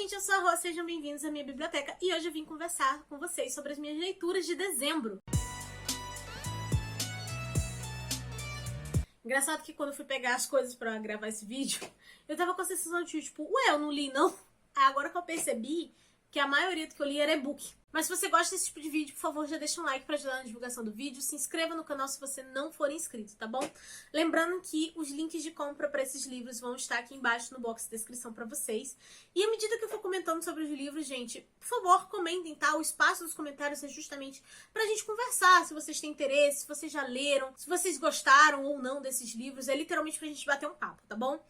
gente, eu sou a Rô, sejam bem-vindos à minha biblioteca e hoje eu vim conversar com vocês sobre as minhas leituras de dezembro. Engraçado que quando eu fui pegar as coisas pra gravar esse vídeo, eu tava com a sensação de tipo, ué, eu não li não? Agora que eu percebi que a maioria do que eu li era e-book. Mas se você gosta desse tipo de vídeo, por favor, já deixa um like pra ajudar na divulgação do vídeo. Se inscreva no canal se você não for inscrito, tá bom? Lembrando que os links de compra pra esses livros vão estar aqui embaixo no box de descrição pra vocês. E à medida que eu for comentando sobre os livros, gente, por favor, comentem, tá? O espaço dos comentários é justamente pra gente conversar, se vocês têm interesse, se vocês já leram, se vocês gostaram ou não desses livros. É literalmente pra gente bater um papo, tá bom?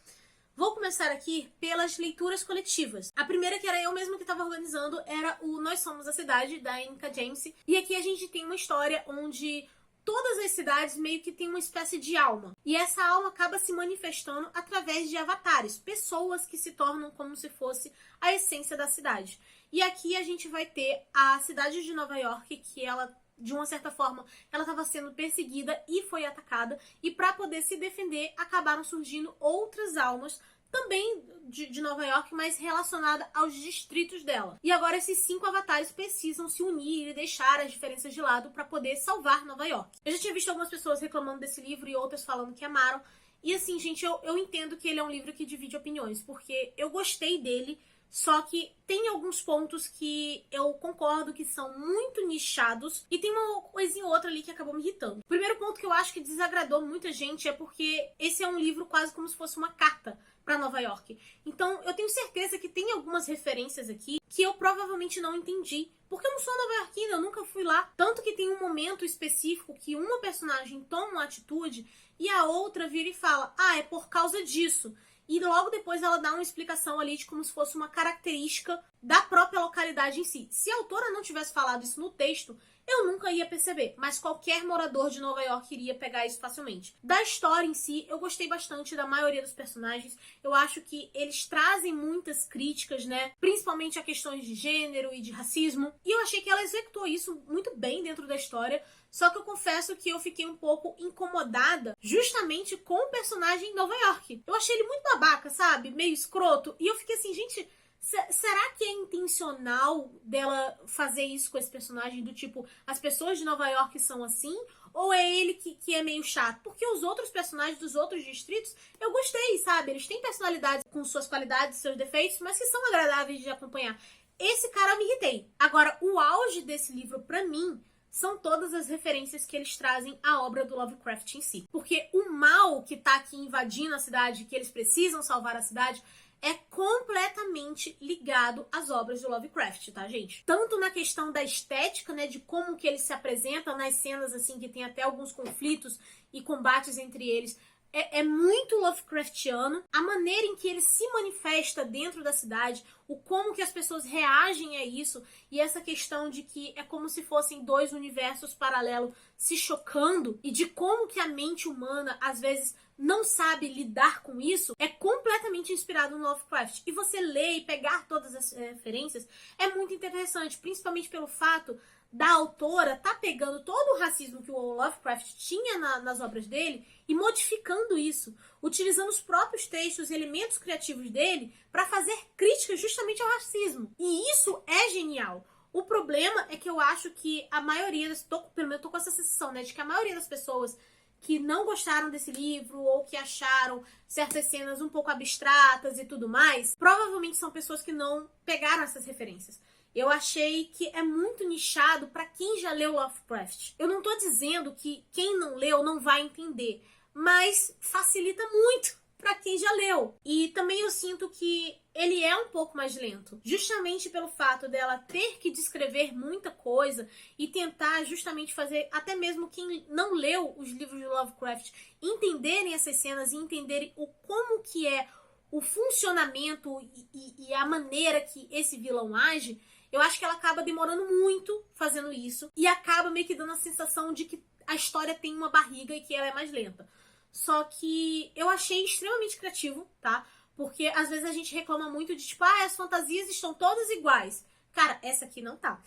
Vou começar aqui pelas leituras coletivas. A primeira, que era eu mesma que estava organizando, era o Nós Somos a Cidade, da N.K. Jemisin. E aqui a gente tem uma história onde todas as cidades meio que têm uma espécie de alma. E essa alma acaba se manifestando através de avatares, pessoas que se tornam como se fosse a essência da cidade. E aqui a gente vai ter a cidade de Nova York, que ela, de uma certa forma, ela estava sendo perseguida e foi atacada, e para poder se defender, acabaram surgindo outras almas, também de Nova York, mas relacionada aos distritos dela. E agora esses 5 avatares precisam se unir e deixar as diferenças de lado para poder salvar Nova York. Eu já tinha visto algumas pessoas reclamando desse livro e outras falando que amaram, e assim, gente, eu entendo que ele é um livro que divide opiniões, porque eu gostei dele, só que tem alguns pontos que eu concordo que são muito nichados e tem uma coisinha ou outra ali que acabou me irritando. O primeiro ponto que eu acho que desagradou muita gente é porque esse é um livro quase como se fosse uma carta para Nova York. Então eu tenho certeza que tem algumas referências aqui que eu provavelmente não entendi, porque eu não sou nova-iorquina, eu nunca fui lá. Tanto que tem um momento específico que uma personagem toma uma atitude e a outra vira e fala, ah, é por causa disso. E logo depois ela dá uma explicação ali de como se fosse uma característica da própria localidade em si. Se a autora não tivesse falado isso no texto, eu nunca ia perceber, mas qualquer morador de Nova York iria pegar isso facilmente. Da história em si, eu gostei bastante da maioria dos personagens. Eu acho que eles trazem muitas críticas, né? Principalmente a questões de gênero e de racismo. E eu achei que ela executou isso muito bem dentro da história. Só que eu confesso que eu fiquei um pouco incomodada justamente com o personagem em Nova York. Eu achei ele muito babaca, sabe? Meio escroto. E eu fiquei assim, gente, será que é intencional dela fazer isso com esse personagem? Do tipo, as pessoas de Nova York são assim? Ou é ele que é meio chato? Porque os outros personagens dos outros distritos, eu gostei, sabe? Eles têm personalidades com suas qualidades, seus defeitos, mas que são agradáveis de acompanhar. Esse cara eu me irritei. Agora, o auge desse livro, pra mim, são todas as referências que eles trazem à obra do Lovecraft em si. Porque o mal que tá aqui invadindo a cidade, que eles precisam salvar a cidade, é completamente ligado às obras do Lovecraft, tá, gente? Tanto na questão da estética, né, de como que eles se apresentam nas cenas, assim, que tem até alguns conflitos e combates entre eles, é muito Lovecraftiano. A maneira em que ele se manifesta dentro da cidade, o como que as pessoas reagem a isso, e essa questão de que é como se fossem 2 universos paralelos se chocando, e de como que a mente humana, às vezes, não sabe lidar com isso, é completamente inspirado no Lovecraft. E você ler e pegar todas as referências é muito interessante, principalmente pelo fato da autora tá pegando todo o racismo que o Lovecraft tinha nas obras dele e modificando isso, utilizando os próprios textos e elementos criativos dele para fazer críticas justamente ao racismo. E isso é genial. O problema é que eu acho que a maioria, pelo menos eu tô com essa sensação, né, de que a maioria das pessoas que não gostaram desse livro ou que acharam certas cenas um pouco abstratas e tudo mais, provavelmente são pessoas que não pegaram essas referências. Eu achei que é muito nichado para quem já leu Lovecraft. Eu não tô dizendo que quem não leu não vai entender, mas facilita muito para quem já leu. E também eu sinto que ele é um pouco mais lento, justamente pelo fato dela ter que descrever muita coisa e tentar justamente fazer até mesmo quem não leu os livros de Lovecraft entenderem essas cenas e entenderem o como que é o funcionamento e a maneira que esse vilão age. Eu acho que ela acaba demorando muito fazendo isso e acaba meio que dando a sensação de que a história tem uma barriga e que ela é mais lenta. Só que eu achei extremamente criativo, tá? Porque às vezes a gente reclama muito de tipo, ah, as fantasias estão todas iguais. Cara, essa aqui não tá.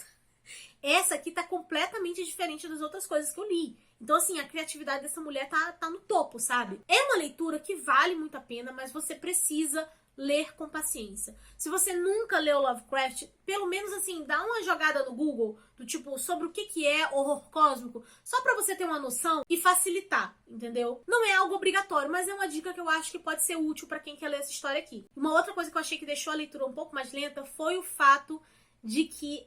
Essa aqui tá completamente diferente das outras coisas que eu li. Então, assim, a criatividade dessa mulher tá no topo, sabe? É uma leitura que vale muito a pena, mas você precisa ler com paciência. Se você nunca leu Lovecraft, pelo menos assim, dá uma jogada no Google, do tipo, sobre o que é horror cósmico, só pra você ter uma noção e facilitar, entendeu? Não é algo obrigatório, mas é uma dica que eu acho que pode ser útil pra quem quer ler essa história aqui. Uma outra coisa que eu achei que deixou a leitura um pouco mais lenta foi o fato de que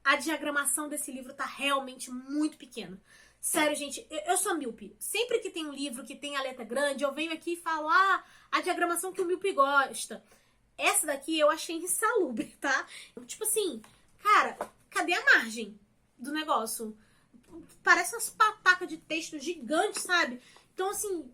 a diagramação desse livro tá realmente muito pequena. Sério, gente, eu sou míope. Sempre que tem um livro que tem a letra grande, eu venho aqui e falo, a diagramação que o míope gosta. Essa daqui eu achei insalubre, tá? Tipo assim, cara, cadê a margem do negócio? Parece umas patacas de texto gigantes, sabe? Então, assim,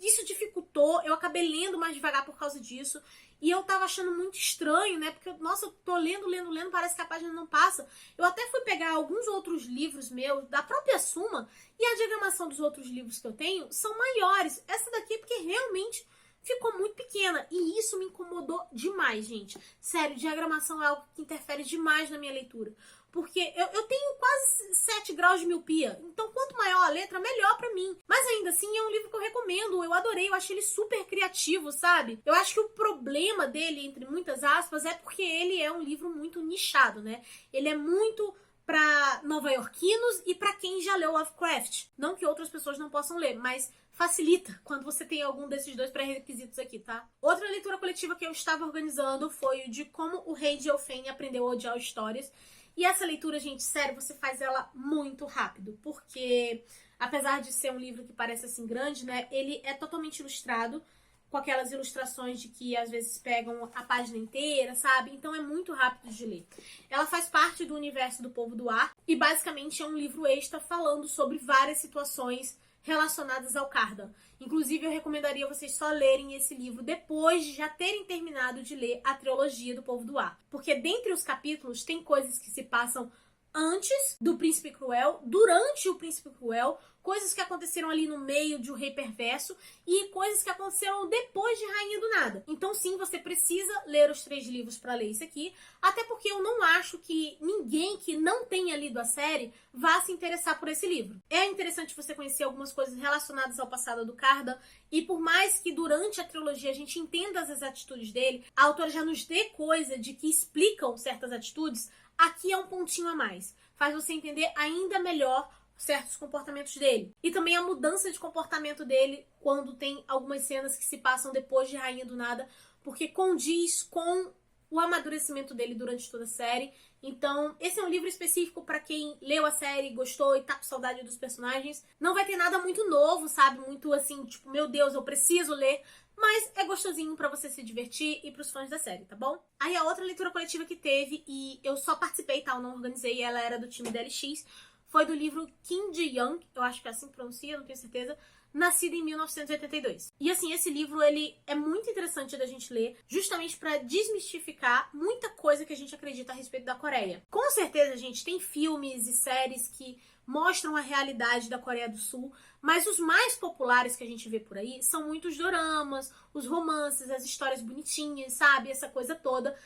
isso dificultou. Eu acabei lendo mais devagar por causa disso. E eu tava achando muito estranho, né? Porque, nossa, eu tô lendo, parece que a página não passa. Eu até fui pegar alguns outros livros meus, da própria Suma, e a diagramação dos outros livros que eu tenho são maiores. Essa daqui é porque realmente ficou muito pequena. E isso me incomodou demais, gente. Sério, diagramação é algo que interfere demais na minha leitura. Porque eu tenho quase 7 graus de miopia. Então, quanto maior a letra, melhor pra mim. Mas ainda assim, é um livro que eu recomendo. Eu adorei, eu achei ele super criativo, sabe? Eu acho que o problema dele, entre muitas aspas, é porque ele é um livro muito nichado, né? Ele é muito pra nova-iorquinos e pra quem já leu Lovecraft. Não que outras pessoas não possam ler, mas facilita quando você tem algum desses dois pré-requisitos aqui, tá? Outra leitura coletiva que eu estava organizando foi o de como o rei de Elfene aprendeu a odiar histórias. E essa leitura, gente, sério, você faz ela muito rápido, porque apesar de ser um livro que parece assim grande, né, ele é totalmente ilustrado, com aquelas ilustrações de que às vezes pegam a página inteira, sabe? Então é muito rápido de ler. Ela faz parte do universo do Povo do Ar e basicamente é um livro extra falando sobre várias situações relacionadas ao Cárdan. Inclusive, eu recomendaria vocês só lerem esse livro depois de já terem terminado de ler a trilogia do Povo do Ar. Porque dentre os capítulos tem coisas que se passam antes do Príncipe Cruel, durante o Príncipe Cruel, coisas que aconteceram ali no meio de O Rei Perverso e coisas que aconteceram depois de Rainha do Nada. Então sim, você precisa ler os 3 livros para ler isso aqui, até porque eu não acho que ninguém que não tenha lido a série vá se interessar por esse livro. É interessante você conhecer algumas coisas relacionadas ao passado do Cárdan, e por mais que durante a trilogia a gente entenda as atitudes dele, a autora já nos dê coisa de que explicam certas atitudes, aqui é um pontinho a mais. Faz você entender ainda melhor certos comportamentos dele. E também a mudança de comportamento dele quando tem algumas cenas que se passam depois de Rainha do Nada, porque condiz com o amadurecimento dele durante toda a série. Então, esse é um livro específico para quem leu a série, gostou e tá com saudade dos personagens. Não vai ter nada muito novo, sabe? Muito assim, tipo, meu Deus, eu preciso ler. Mas é gostosinho pra você se divertir e pros fãs da série, tá bom? Aí a outra leitura coletiva que teve, e eu só participei, tá? Eu não organizei, ela era do time da LX, foi do livro Kim Ji-young, eu acho que é assim que pronuncia, não tenho certeza, Nascida em 1982. E assim, esse livro, ele é muito interessante da gente ler, justamente pra desmistificar muita coisa que a gente acredita a respeito da Coreia. Com certeza, gente, tem filmes e séries que mostram a realidade da Coreia do Sul, mas os mais populares que a gente vê por aí são muitos doramas, os romances, as histórias bonitinhas, sabe? Essa coisa toda.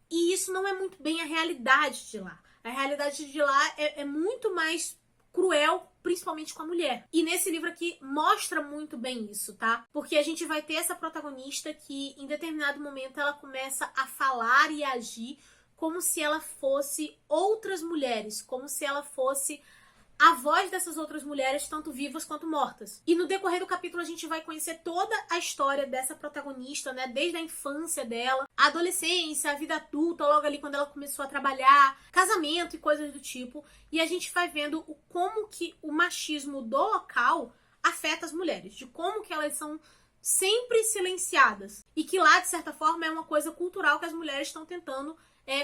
E isso não é muito bem a realidade de lá. A realidade de lá é muito mais cruel, principalmente com a mulher. E nesse livro aqui mostra muito bem isso, tá? Porque a gente vai ter essa protagonista que, em determinado momento, ela começa a falar e agir como se ela fosse outras mulheres, como se ela fosse a voz dessas outras mulheres, tanto vivas quanto mortas. E no decorrer do capítulo a gente vai conhecer toda a história dessa protagonista, né? Desde a infância dela, a adolescência, a vida adulta, logo ali quando ela começou a trabalhar, casamento e coisas do tipo. E a gente vai vendo como que o machismo do local afeta as mulheres, de como que elas são sempre silenciadas. E que lá, de certa forma, é uma coisa cultural que as mulheres estão tentando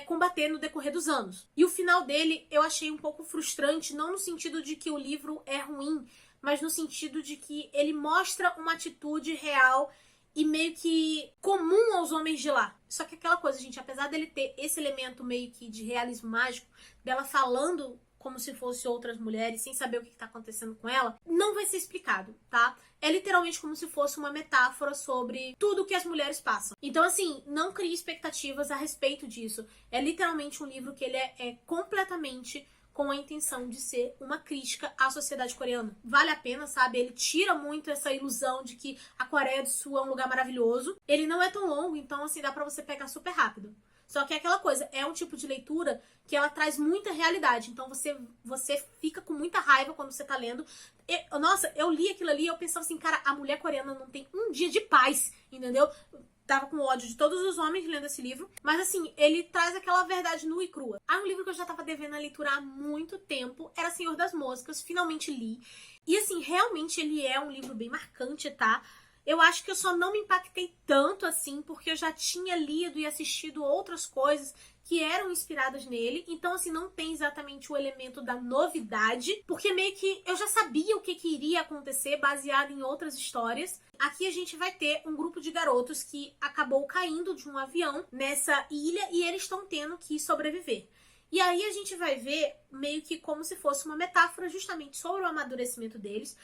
combater no decorrer dos anos. E o final dele eu achei um pouco frustrante, não no sentido de que o livro é ruim, mas no sentido de que ele mostra uma atitude real e meio que comum aos homens de lá. Só que aquela coisa, gente, apesar dele ter esse elemento meio que de realismo mágico, dela falando como se fosse outras mulheres, sem saber o que tá acontecendo com ela, não vai ser explicado, tá? É literalmente como se fosse uma metáfora sobre tudo que as mulheres passam. Então, assim, não crie expectativas a respeito disso. É literalmente um livro que ele é completamente com a intenção de ser uma crítica à sociedade coreana. Vale a pena, sabe? Ele tira muito essa ilusão de que a Coreia do Sul é um lugar maravilhoso. Ele não é tão longo, então assim, dá pra você pegar super rápido. Só que é aquela coisa, é um tipo de leitura que ela traz muita realidade. Então você fica com muita raiva quando você tá lendo. Nossa, eu li aquilo ali e eu pensava assim, cara, a mulher coreana não tem um dia de paz, entendeu? Tava com ódio de todos os homens lendo esse livro. Mas assim, ele traz aquela verdade nua e crua. Ah, um livro que eu já tava devendo a leitura há muito tempo era Senhor das Moscas. Finalmente li. E assim, realmente ele é um livro bem marcante, tá? Eu acho que eu só não me impactei tanto assim, porque eu já tinha lido e assistido outras coisas que eram inspiradas nele. Então, assim, não tem exatamente o elemento da novidade, porque meio que eu já sabia o que iria acontecer baseado em outras histórias. Aqui a gente vai ter um grupo de garotos que acabou caindo de um avião nessa ilha e eles estão tendo que sobreviver. E aí a gente vai ver meio que como se fosse uma metáfora justamente sobre o amadurecimento deles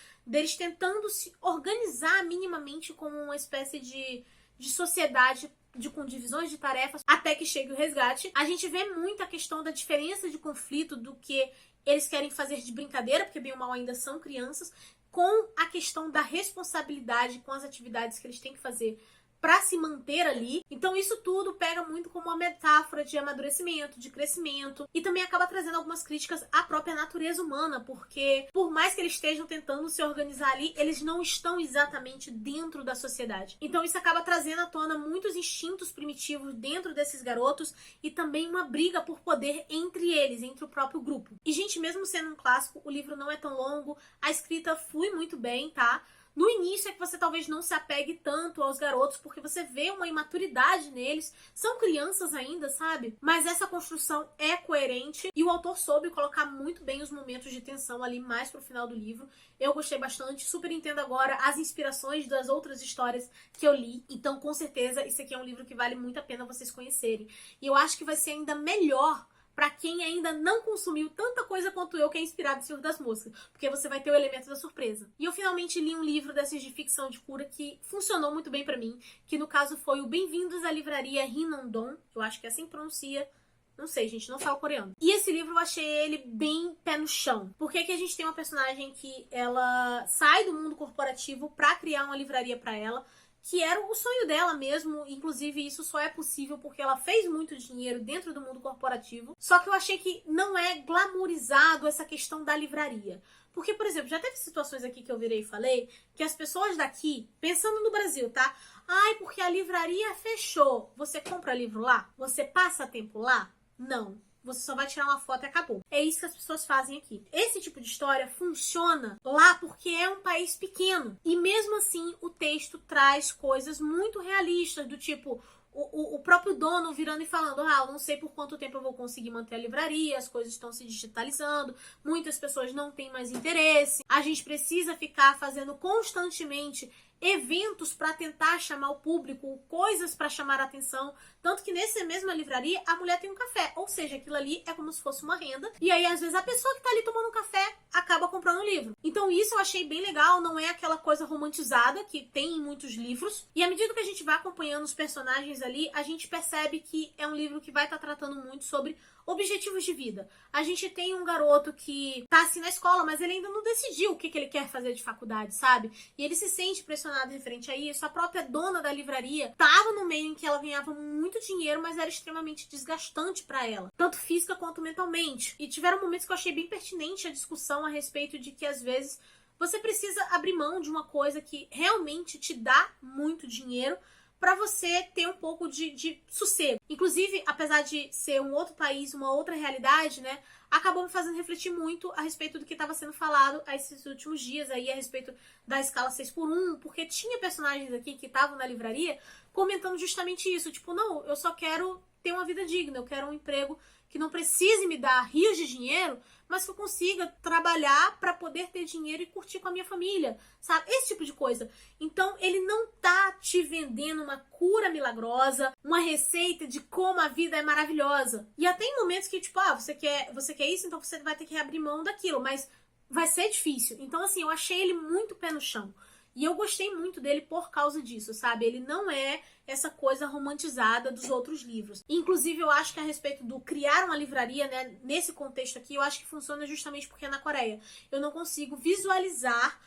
tentando se organizar minimamente como uma espécie de sociedade com divisões de tarefas até que chegue o resgate. A gente vê muito a questão da diferença de conflito do que eles querem fazer de brincadeira, porque bem ou mal ainda são crianças, com a questão da responsabilidade com as atividades que eles têm que fazer para se manter ali. Então isso tudo pega muito como uma metáfora de amadurecimento, de crescimento, e também acaba trazendo algumas críticas à própria natureza humana, porque por mais que eles estejam tentando se organizar ali, eles não estão exatamente dentro da sociedade. Então isso acaba trazendo à tona muitos instintos primitivos dentro desses garotos e também uma briga por poder entre eles, entre o próprio grupo. E gente, mesmo sendo um clássico, o livro não é tão longo, a escrita flui muito bem, tá? No início é que você talvez não se apegue tanto aos garotos, porque você vê uma imaturidade neles. São crianças ainda, sabe? Mas essa construção é coerente e o autor soube colocar muito bem os momentos de tensão ali mais pro final do livro. Eu gostei bastante, super entendo agora as inspirações das outras histórias que eu li. Então, com certeza, esse aqui é um livro que vale muito a pena vocês conhecerem. E eu acho que vai ser ainda melhor pra quem ainda não consumiu tanta coisa quanto eu que é inspirado no Senhor das Moscas, porque você vai ter o elemento da surpresa. E eu finalmente li um livro desses de ficção de cura que funcionou muito bem pra mim, que no caso foi o Bem-vindos à Livraria Hinandong, eu acho que é assim que pronuncia. Não sei, gente, não falo coreano. E esse livro eu achei ele bem pé no chão. Porque aqui a gente tem uma personagem que ela sai do mundo corporativo pra criar uma livraria pra ela, que era o sonho dela mesmo, inclusive isso só é possível porque ela fez muito dinheiro dentro do mundo corporativo. Só que eu achei que não é glamourizado essa questão da livraria. Porque, por exemplo, já teve situações aqui que eu virei e falei que as pessoas daqui, pensando no Brasil, tá? Ai, porque a livraria fechou. Você compra livro lá? Você passa tempo lá? Não. Você só vai tirar uma foto e acabou. É isso que as pessoas fazem aqui. Esse tipo de história funciona lá porque é um país pequeno. E mesmo assim, o texto traz coisas muito realistas, do tipo o próprio dono virando e falando: ah, eu não sei por quanto tempo eu vou conseguir manter a livraria, as coisas estão se digitalizando, muitas pessoas não têm mais interesse, a gente precisa ficar fazendo constantemente eventos para tentar chamar o público, coisas para chamar a atenção. Tanto que nessa mesma livraria a mulher tem um café, ou seja, aquilo ali é como se fosse uma renda. E aí às vezes a pessoa que tá ali tomando um café acaba comprando um livro. Então isso eu achei bem legal, não é aquela coisa romantizada que tem em muitos livros. E à medida que a gente vai acompanhando os personagens ali, a gente percebe que é um livro que vai estar tratando muito sobre objetivos de vida. A gente tem um garoto que tá assim na escola, mas ele ainda não decidiu o que ele quer fazer de faculdade, sabe? E ele se sente pressionado referente a isso. A própria dona da livraria tava no meio em que ela ganhava muito dinheiro, mas era extremamente desgastante pra ela, tanto física quanto mentalmente. E tiveram momentos que eu achei bem pertinente a discussão a respeito de que às vezes você precisa abrir mão de uma coisa que realmente te dá muito dinheiro para você ter um pouco de sossego. Inclusive, apesar de ser um outro país, uma outra realidade, né, acabou me fazendo refletir muito a respeito do que estava sendo falado esses últimos dias aí, a respeito da escala 6x1, porque tinha personagens aqui que estavam na livraria comentando justamente isso, tipo, não, eu só quero ter uma vida digna, eu quero um emprego que não precise me dar rios de dinheiro, mas que eu consiga trabalhar para poder ter dinheiro e curtir com a minha família, sabe? Esse tipo de coisa. Então, ele não tá te vendendo uma cura milagrosa, uma receita de como a vida é maravilhosa. E até em momentos que, tipo, você quer isso, então você vai ter que abrir mão daquilo, mas vai ser difícil. Então, assim, eu achei ele muito pé no chão. E eu gostei muito dele por causa disso, sabe? Ele não é essa coisa romantizada dos outros livros. Inclusive, eu acho que a respeito do criar uma livraria, né, nesse contexto aqui, eu acho que funciona justamente porque é na Coreia. Eu não consigo visualizar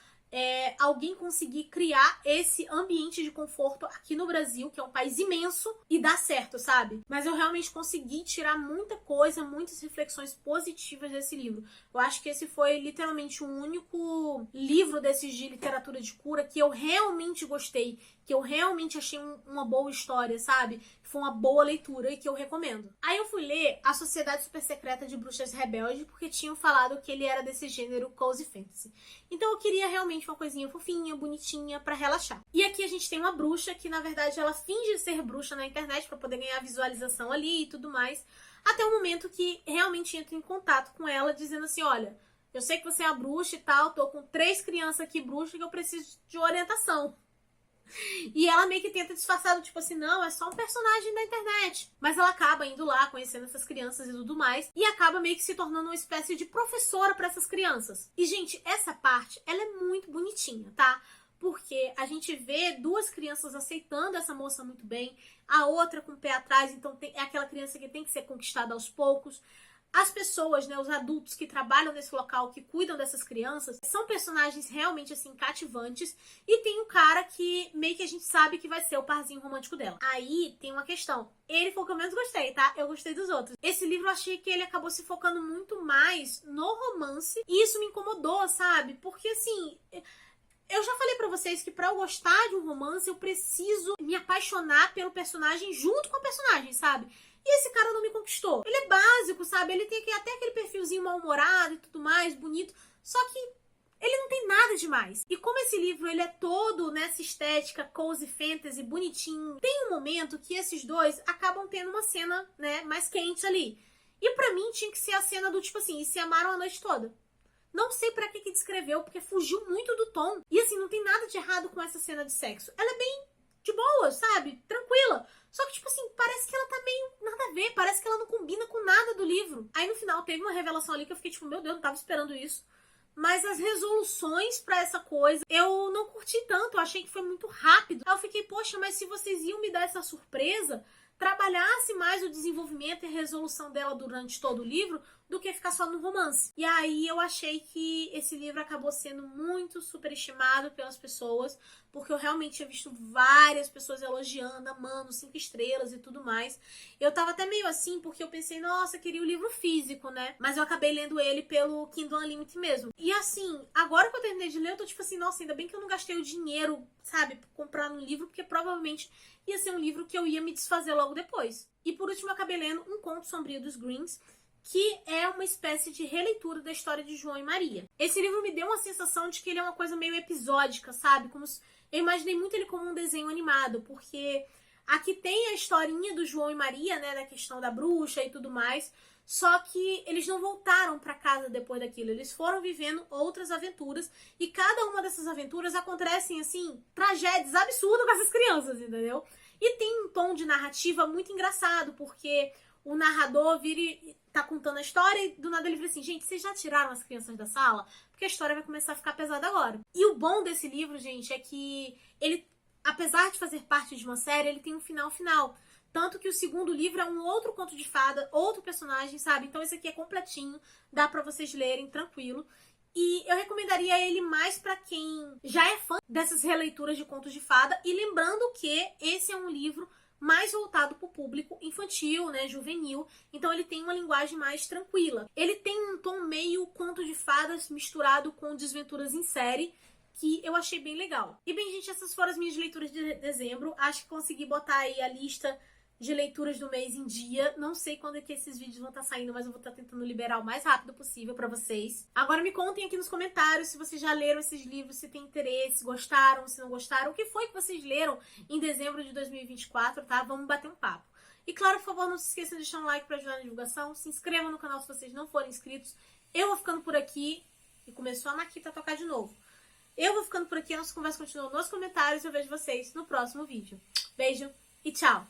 alguém conseguir criar esse ambiente de conforto aqui no Brasil, que é um país imenso, e dar certo, sabe? Mas eu realmente consegui tirar muita coisa, muitas reflexões positivas desse livro. Eu acho que esse foi literalmente o único livro desses de literatura de cura que eu realmente gostei, que eu realmente achei uma boa história, sabe? Que foi uma boa leitura e que eu recomendo. Aí eu fui ler A Sociedade Super Secreta de Bruxas Rebeldes, porque tinham falado que ele era desse gênero cozy fantasy. Então eu queria realmente uma coisinha fofinha, bonitinha, pra relaxar. E aqui a gente tem uma bruxa que, na verdade, ela finge ser bruxa na internet pra poder ganhar visualização ali e tudo mais, até o momento que realmente entra em contato com ela, dizendo assim, olha, eu sei que você é uma bruxa e tal, tô com 3 crianças aqui bruxas que eu preciso de orientação. E ela meio que tenta disfarçar, tipo assim, não, é só um personagem da internet. Mas ela acaba indo lá, conhecendo essas crianças e tudo mais, e acaba meio que se tornando uma espécie de professora para essas crianças. E, gente, essa parte, ela é muito bonitinha, tá? Porque a gente vê 2 crianças aceitando essa moça muito bem, a outra com o pé atrás, então é aquela criança que tem que ser conquistada aos poucos. As pessoas, né, os adultos que trabalham nesse local, que cuidam dessas crianças, são personagens realmente, assim, cativantes. E tem um cara que meio que a gente sabe que vai ser o parzinho romântico dela. Aí tem uma questão. Ele foi o que eu menos gostei, tá? Eu gostei dos outros. Esse livro eu achei que ele acabou se focando muito mais no romance. E isso me incomodou, sabe? Porque, assim... Eu já falei pra vocês que pra eu gostar de um romance, eu preciso me apaixonar pelo personagem junto com a personagem, sabe? E esse cara não me conquistou. Ele é básico, sabe? Ele tem até aquele perfilzinho mal-humorado e tudo mais, bonito. Só que ele não tem nada demais. E como esse livro ele é todo nessa estética cozy fantasy, bonitinho, tem um momento que esses dois acabam tendo uma cena, né, mais quente ali. E pra mim tinha que ser a cena do tipo assim, e se amaram a noite toda. Não sei pra que descreveu, porque fugiu muito do tom. E assim, não tem nada de errado com essa cena de sexo. Ela é bem de boa, sabe? Tranquila. Só que, tipo assim, parece que ela tá meio nada a ver. Parece que ela não combina com nada do livro. Aí, no final, teve uma revelação ali que eu fiquei tipo, meu Deus, não tava esperando isso. Mas as resoluções pra essa coisa, eu não curti tanto. Eu achei que foi muito rápido. Aí eu fiquei, poxa, mas se vocês iam me dar essa surpresa, trabalhasse mais o desenvolvimento e a resolução dela durante todo o livro do que ficar só no romance. E aí eu achei que esse livro acabou sendo muito superestimado pelas pessoas, porque eu realmente tinha visto várias pessoas elogiando, amando, 5 estrelas e tudo mais. Eu tava até meio assim, porque eu pensei, nossa, queria o livro físico, né? Mas eu acabei lendo ele pelo Kindle Unlimited mesmo. E assim, agora que eu terminei de ler, eu tô tipo assim, nossa, ainda bem que eu não gastei o dinheiro, sabe, pra comprar um livro, porque provavelmente ia ser um livro que eu ia me desfazer logo depois. E por último, eu acabei lendo Um Conto Sombrio dos Greens, que é uma espécie de releitura da história de João e Maria. Esse livro me deu uma sensação de que ele é uma coisa meio episódica, sabe? Eu imaginei muito ele como um desenho animado, porque aqui tem a historinha do João e Maria, né, da questão da bruxa e tudo mais, só que eles não voltaram pra casa depois daquilo, eles foram vivendo outras aventuras, e cada uma dessas aventuras acontecem, assim, tragédias absurdas com essas crianças, entendeu? E tem um tom de narrativa muito engraçado, porque o narrador vira e tá contando a história e do nada ele vira assim, gente, vocês já tiraram as crianças da sala? Porque a história vai começar a ficar pesada agora. E o bom desse livro, gente, é que ele, apesar de fazer parte de uma série, ele tem um final. Tanto que o segundo livro é um outro conto de fada, outro personagem, sabe? Então esse aqui é completinho, dá pra vocês lerem tranquilo. E eu recomendaria ele mais pra quem já é fã dessas releituras de contos de fada. E lembrando que esse é um livro mais voltado para o público infantil, né, juvenil. Então ele tem uma linguagem mais tranquila. Ele tem um tom meio conto de fadas misturado com desventuras em série, que eu achei bem legal. E bem, gente, essas foram as minhas leituras de dezembro. Acho que consegui botar aí a lista de leituras do mês em dia. Não sei quando é que esses vídeos vão estar saindo, mas eu vou estar tentando liberar o mais rápido possível pra vocês. Agora me contem aqui nos comentários se vocês já leram esses livros, se tem interesse, gostaram, se não gostaram. O que foi que vocês leram em dezembro de 2024, tá? Vamos bater um papo. E claro, por favor, não se esqueçam de deixar um like pra ajudar na divulgação. Se inscrevam no canal se vocês não forem inscritos. Eu vou ficando por aqui. E começou a Maquita a tocar de novo. Eu vou ficando por aqui, a nossa conversa continua nos comentários e eu vejo vocês no próximo vídeo. Beijo e tchau!